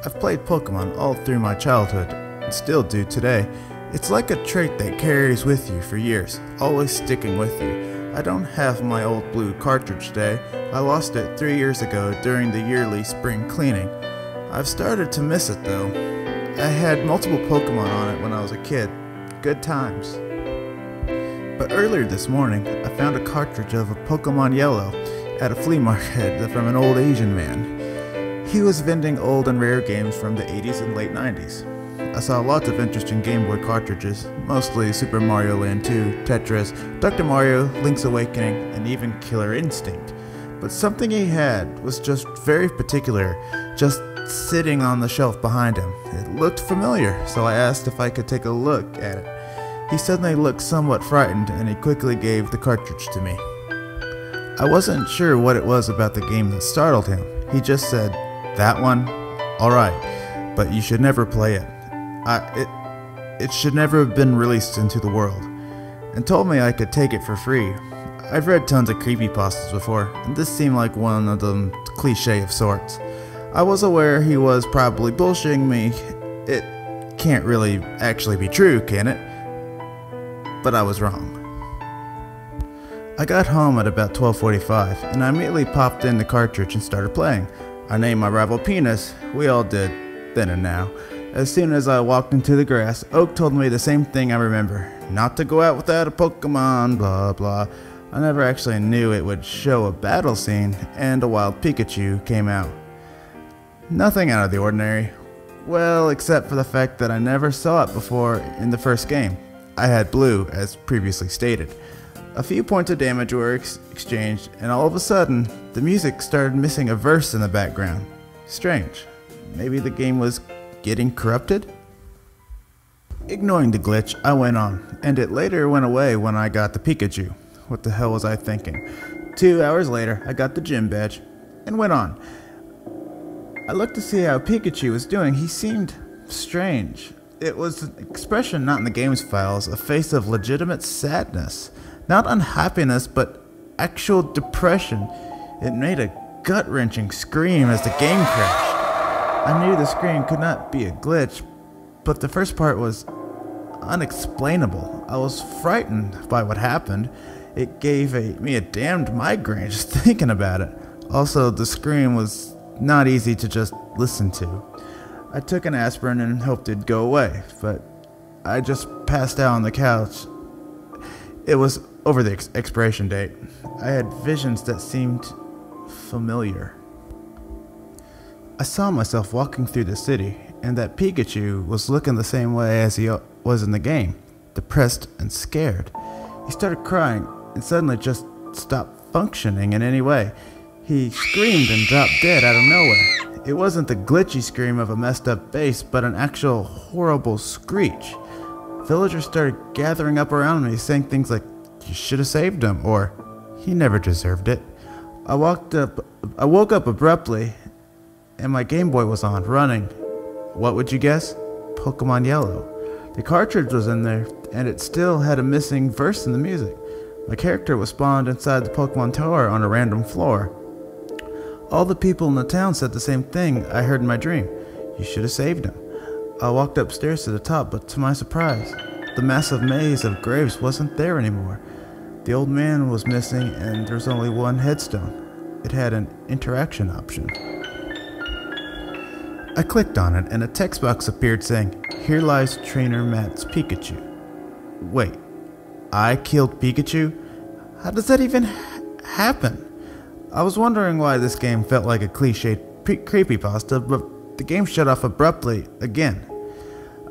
I've played Pokemon all through my childhood, and still do today. It's like a trait that carries with you for years, always sticking with you. I don't have my old blue cartridge today. I lost it 3 years ago during the yearly spring cleaning. I've started to miss it though. I had multiple Pokemon on it when I was a kid. Good times. But earlier this morning, I found a cartridge of a Pokemon Yellow at a flea market from an old Asian man. He was vending old and rare games from the 80s and late 90s. I saw lots of interesting Game Boy cartridges, mostly Super Mario Land 2, Tetris, Dr. Mario, Link's Awakening, and even Killer Instinct. But something he had was just very particular, just sitting on the shelf behind him. It looked familiar, so I asked if I could take a look at it. He suddenly looked somewhat frightened, and he quickly gave the cartridge to me. I wasn't sure what it was about the game that startled him. He just said, "That one? Alright, but you should never play it. It should never have been released into the world," and told me I could take it for free. I've read tons of creepypastas before, and this seemed like one of them, cliche of sorts. I was aware he was probably bullshitting me. It can't really actually be true, can it? But I was wrong. I got home at about 12:45, and I immediately popped in the cartridge and started playing. I named my rival Penis. We all did, then and now. As soon as I walked into the grass, Oak told me the same thing I remember. Not to go out without a Pokemon, blah blah. I never actually knew it would show a battle scene, and a wild Pikachu came out. Nothing out of the ordinary. Well, except for the fact that I never saw it before in the first game. I had blue, as previously stated. A few points of damage were exchanged, and all of a sudden, the music started missing a verse in the background. Strange. Maybe the game was getting corrupted? Ignoring the glitch, I went on, and it later went away when I got the Pikachu. What the hell was I thinking? 2 hours later, I got the gym badge, and went on. I looked to see how Pikachu was doing. He seemed strange. It was an expression not in the game's files, a face of legitimate sadness. Not unhappiness, but actual depression. It made a gut-wrenching scream as the game crashed. I knew the scream could not be a glitch, but the first part was unexplainable. I was frightened by what happened. It gave me a damned migraine just thinking about it. Also, the scream was not easy to just listen to. I took an aspirin and hoped it'd go away, but I just passed out on the couch. It was over the expiration date. I had visions that seemed familiar. I saw myself walking through the city, and that Pikachu was looking the same way as he was in the game, depressed and scared. He started crying and suddenly just stopped functioning in any way. He screamed and dropped dead out of nowhere. It wasn't the glitchy scream of a messed up bass, but an actual horrible screech. Villagers started gathering up around me, saying things like, "You should have saved him," or "He never deserved it." I woke up abruptly, and my Game Boy was on, running. What would you guess? Pokemon Yellow. The cartridge was in there, and it still had a missing verse in the music. My character was spawned inside the Pokemon Tower on a random floor. All the people in the town said the same thing I heard in my dream. "You should have saved him." I walked upstairs to the top, but to my surprise, the massive maze of graves wasn't there anymore. The old man was missing, and there was only one headstone. It had an interaction option. I clicked on it, and a text box appeared saying, "Here lies Trainer Matt's Pikachu." Wait, I killed Pikachu? How does that even happen? I was wondering why this game felt like a cliched creepypasta, but the game shut off abruptly again.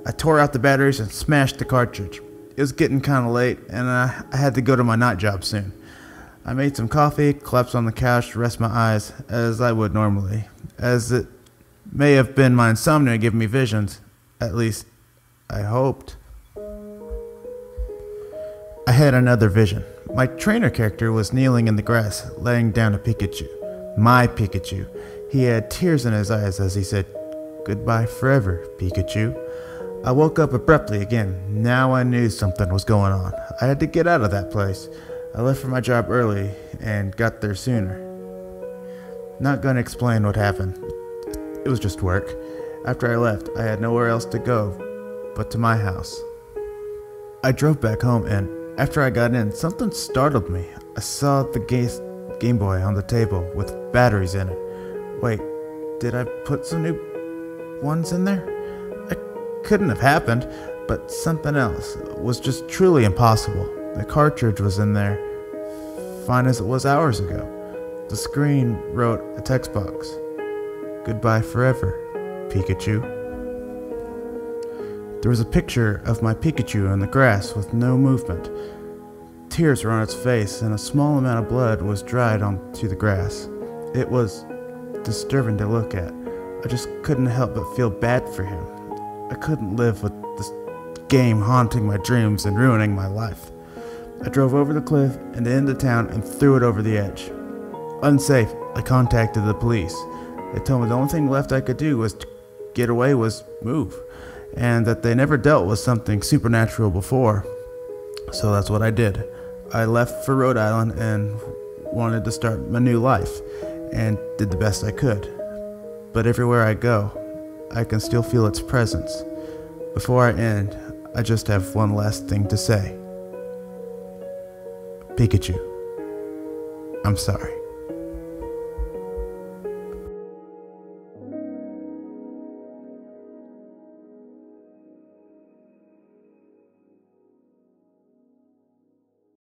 I tore out the batteries and smashed the cartridge. It was getting kinda late, and I had to go to my night job soon. I made some coffee, collapsed on the couch to rest my eyes, as I would normally, as it may have been my insomnia giving me visions. At least, I hoped. I had another vision. My trainer character was kneeling in the grass, laying down a Pikachu. My Pikachu. He had tears in his eyes as he said, "Goodbye forever, Pikachu." I woke up abruptly again. Now I knew something was going on. I had to get out of that place. I left for my job early and got there sooner. Not gonna explain what happened. It was just work. After I left, I had nowhere else to go but to my house. I drove back home, and after I got in, something startled me. I saw the Game Boy on the table with batteries in it. Wait, did I put some new ones in there? It couldn't have happened, but something else was just truly impossible. The cartridge was in there, fine as it was hours ago. The screen wrote a text box. Goodbye forever, Pikachu. There was a picture of my Pikachu in the grass with no movement. Tears were on its face, and a small amount of blood was dried onto the grass. It was disturbing to look at. I just couldn't help but feel bad for him. I couldn't live with this game haunting my dreams and ruining my life. I drove over the cliff and into town and threw it over the edge. Unsafe, I contacted the police. They told me the only thing left I could do was to get away was move, and that they never dealt with something supernatural before. So that's what I did. I left for Rhode Island and wanted to start my new life, and did the best I could. But everywhere I go, I can still feel its presence. Before I end, I just have one last thing to say. Pikachu, I'm sorry.